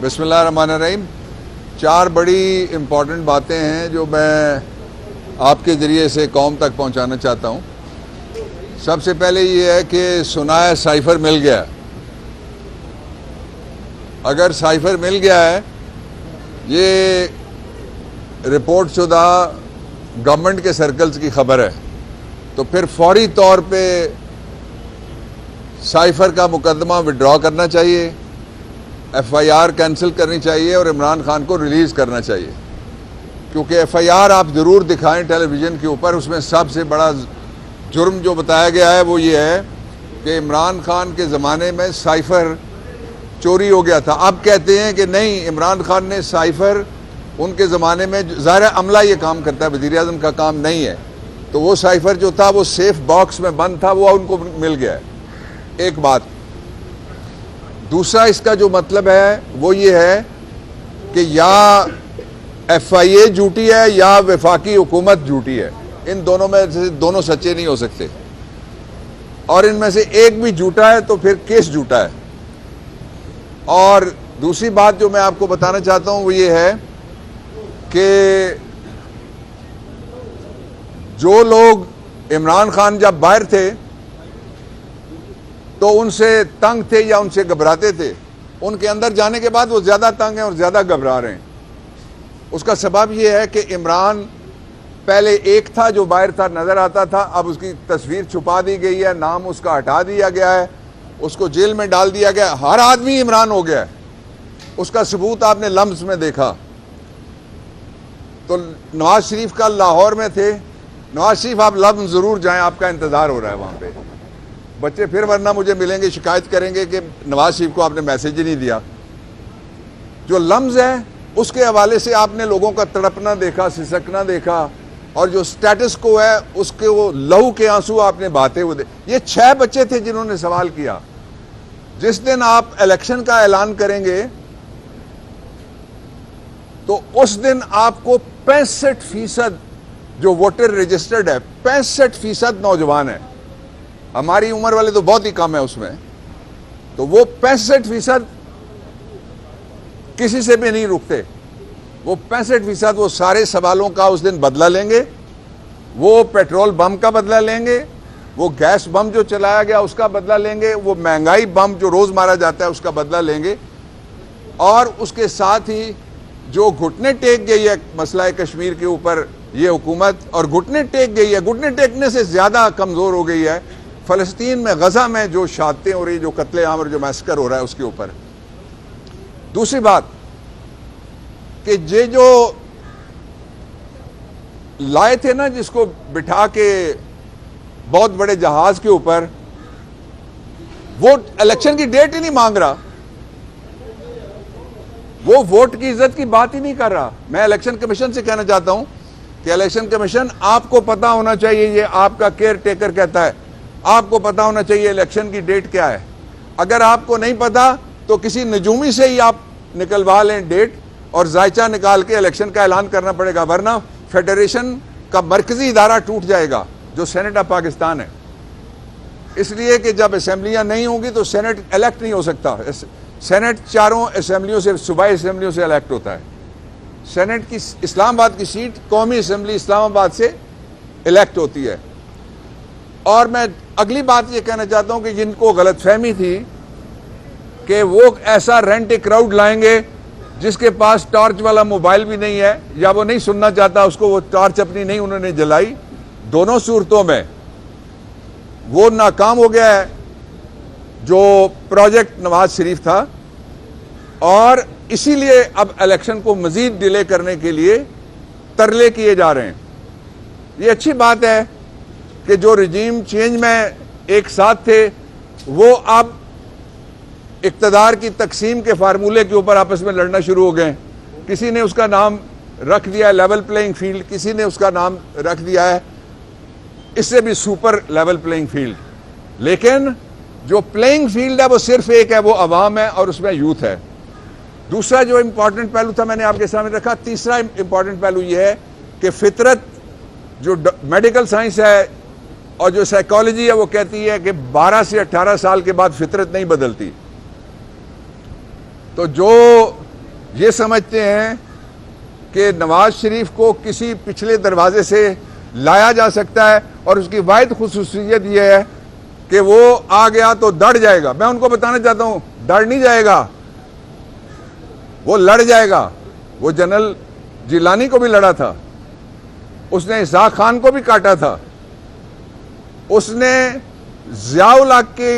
بسم اللہ الرحمن الرحیم. 4 بڑی امپورٹنٹ باتیں ہیں جو میں آپ کے ذریعے سے قوم تک پہنچانا چاہتا ہوں. سب سے پہلے یہ ہے کہ سنایا سائفر مل گیا. اگر سائفر مل گیا ہے، یہ رپورٹ شدہ گورنمنٹ کے سرکلز کی خبر ہے، تو پھر فوری طور پہ سائفر کا مقدمہ وڈرا کرنا چاہیے، ایف آئی آر کینسل کرنی چاہیے اور عمران خان کو ریلیز کرنا چاہیے. کیونکہ ایف آئی آر آپ ضرور دکھائیں ٹیلی ویژن کے اوپر، اس میں سب سے بڑا جرم جو بتایا گیا ہے وہ یہ ہے کہ عمران خان کے زمانے میں سائفر چوری ہو گیا تھا. اب کہتے ہیں کہ نہیں، عمران خان نے سائفر ان کے زمانے میں، ظاہر عملہ یہ کام کرتا ہے، وزیر اعظم کا کام نہیں ہے، تو وہ سائفر جو تھا وہ سیف باکس میں بند تھا، وہ ان کو مل گیا ہے. ایک بات. دوسرا اس کا جو مطلب ہے وہ یہ ہے کہ یا ایف آئی اے جھوٹی ہے یا وفاقی حکومت جھوٹی ہے. ان دونوں میں سے دونوں سچے نہیں ہو سکتے، اور ان میں سے ایک بھی جھوٹا ہے تو پھر کیس جھوٹا ہے. اور دوسری بات جو میں آپ کو بتانا چاہتا ہوں وہ یہ ہے کہ جو لوگ عمران خان جب باہر تھے تو ان سے تنگ تھے یا ان سے گھبراتے تھے، ان کے اندر جانے کے بعد وہ زیادہ تنگ ہیں اور زیادہ گھبرا رہے ہیں. اس کا سبب یہ ہے کہ عمران پہلے ایک تھا جو باہر تھا، نظر آتا تھا، اب اس کی تصویر چھپا دی گئی ہے، نام اس کا ہٹا دیا گیا ہے، اس کو جیل میں ڈال دیا گیا. ہر آدمی عمران ہو گیا ہے. اس کا ثبوت آپ نے لمز میں دیکھا. تو نواز شریف کا لاہور میں تھے. نواز شریف آپ لمز ضرور جائیں، آپ کا انتظار ہو رہا ہے وہاں پہ. بچے پھر ورنہ مجھے ملیں گے، شکایت کریں گے کہ نواز شریف کو آپ نے میسج ہی نہیں دیا. جو لمز ہے اس کے حوالے سے آپ نے لوگوں کا تڑپنا دیکھا، سسکنا دیکھا، اور جو سٹیٹس کو ہے اس کے وہ لہو کے آنسو آپ نے بہاتے ہوئے. یہ 6 بچے تھے جنہوں نے سوال کیا. جس دن آپ الیکشن کا اعلان کریں گے تو اس دن آپ کو 65% جو ووٹر رجسٹرڈ ہے، 65% نوجوان ہے. ہماری عمر والے تو بہت ہی کم ہے اس میں. تو وہ 65% کسی سے بھی نہیں رکتے. وہ 65% وہ سارے سوالوں کا اس دن بدلہ لیں گے. وہ پیٹرول بم کا بدلہ لیں گے، وہ گیس بم جو چلایا گیا اس کا بدلہ لیں گے، وہ مہنگائی بم جو روز مارا جاتا ہے اس کا بدلہ لیں گے. اور اس کے ساتھ ہی جو گھٹنے ٹیک گئی ہے مسئلہ کشمیر کے اوپر یہ حکومت، اور گھٹنے ٹیک گئی ہے، گھٹنے ٹیکنے سے زیادہ کمزور ہو گئی ہے فلسطین میں، غزہ میں جو شہادتیں ہو رہی، جو قتل عام اور جو میسکر ہو رہا ہے اس کے اوپر. دوسری بات کہ یہ جو لائے تھے نا جس کو بٹھا کے بہت بڑے جہاز کے اوپر، وہ الیکشن کی ڈیٹ ہی نہیں مانگ رہا، وہ ووٹ کی عزت کی بات ہی نہیں کر رہا. میں الیکشن کمیشن سے کہنا چاہتا ہوں کہ الیکشن کمیشن، آپ کو پتا ہونا چاہیے، یہ آپ کا کیئر ٹیکر کہتا ہے، آپ کو پتا ہونا چاہیے الیکشن کی ڈیٹ کیا ہے. اگر آپ کو نہیں پتا تو کسی نجومی سے ہی آپ نکلوا لیں ڈیٹ، اور ذائچہ نکال کے الیکشن کا اعلان کرنا پڑے گا، ورنہ فیڈریشن کا مرکزی ادارہ ٹوٹ جائے گا جو سینٹ آف پاکستان ہے. اس لیے کہ جب اسمبلیاں نہیں ہوں گی تو سینٹ الیکٹ نہیں ہو سکتا. سینٹ 4 اسمبلیوں سے، صوبائی اسمبلیوں سے الیکٹ ہوتا ہے. سینٹ کی اسلام آباد کی سیٹ قومی اسمبلی اسلام آباد سے الیکٹ ہوتی ہے. اور میں اگلی بات یہ کہنا چاہتا ہوں کہ جن کو غلط فہمی تھی کہ وہ ایسا رینٹ اے کراؤڈ لائیں گے جس کے پاس ٹارچ والا موبائل بھی نہیں ہے، یا وہ نہیں سننا چاہتا اس کو، وہ ٹارچ اپنی نہیں انہوں نے جلائی، دونوں صورتوں میں وہ ناکام ہو گیا ہے جو پروجیکٹ نواز شریف تھا. اور اسی لیے اب الیکشن کو مزید ڈیلے کرنے کے لیے ترلے کیے جا رہے ہیں. یہ اچھی بات ہے کہ جو رجیم چینج میں ایک ساتھ تھے وہ اب اقتدار کی تقسیم کے فارمولے کے اوپر آپس میں لڑنا شروع ہو گئے. کسی نے اس کا نام رکھ دیا ہے لیول پلینگ فیلڈ، کسی نے اس کا نام رکھ دیا ہے اس سے بھی سپر لیول پلینگ فیلڈ. لیکن جو پلینگ فیلڈ ہے وہ صرف ایک ہے، وہ عوام ہے اور اس میں یوتھ ہے. دوسرا جو امپورٹنٹ پہلو تھا میں نے آپ کے سامنے رکھا. تیسرا امپورٹنٹ پہلو یہ ہے کہ فطرت، جو میڈیکل سائنس ہے اور جو سائیکالوجی ہے وہ کہتی ہے کہ 12 سے 18 سال کے بعد فطرت نہیں بدلتی. تو جو یہ سمجھتے ہیں کہ نواز شریف کو کسی پچھلے دروازے سے لایا جا سکتا ہے اور اس کی واحد خصوصیت یہ ہے کہ وہ آ گیا تو ڈر جائے گا. میں ان کو بتانا چاہتا ہوں ڈر نہیں جائے گا, وہ لڑ جائے گا. وہ جنرل جیلانی کو بھی لڑا تھا, اس نے اسحاق خان کو بھی کاٹا تھا, اس نے ضیاء الحق کی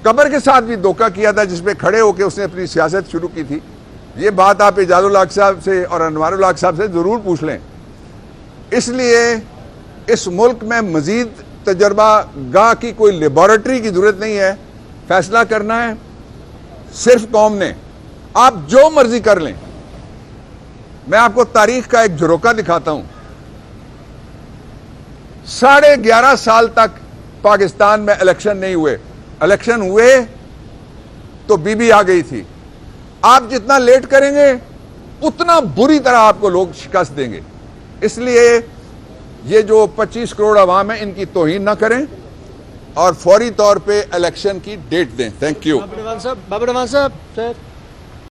قبر کے ساتھ بھی دھوکہ کیا تھا جس پہ کھڑے ہو کے اس نے اپنی سیاست شروع کی تھی. یہ بات آپ اعجاز الحق صاحب سے اور انوار الحق صاحب سے ضرور پوچھ لیں. اس لیے اس ملک میں مزید تجربہ گاہ کی کوئی لیبارٹری کی ضرورت نہیں ہے. فیصلہ کرنا ہے صرف قوم نے. آپ جو مرضی کر لیں. میں آپ کو تاریخ کا ایک جھروکا دکھاتا ہوں. 11.5 سال تک پاکستان میں الیکشن نہیں ہوئے. الیکشن ہوئے تو بی بی آ گئی تھی. آپ جتنا لیٹ کریں گے اتنا بری طرح آپ کو لوگ شکست دیں گے. اس لیے یہ جو 25 کروڑ عوام ہیں ان کی توہین نہ کریں اور فوری طور پہ الیکشن کی ڈیٹ دیں. Thank you. بابر امان صاحب سر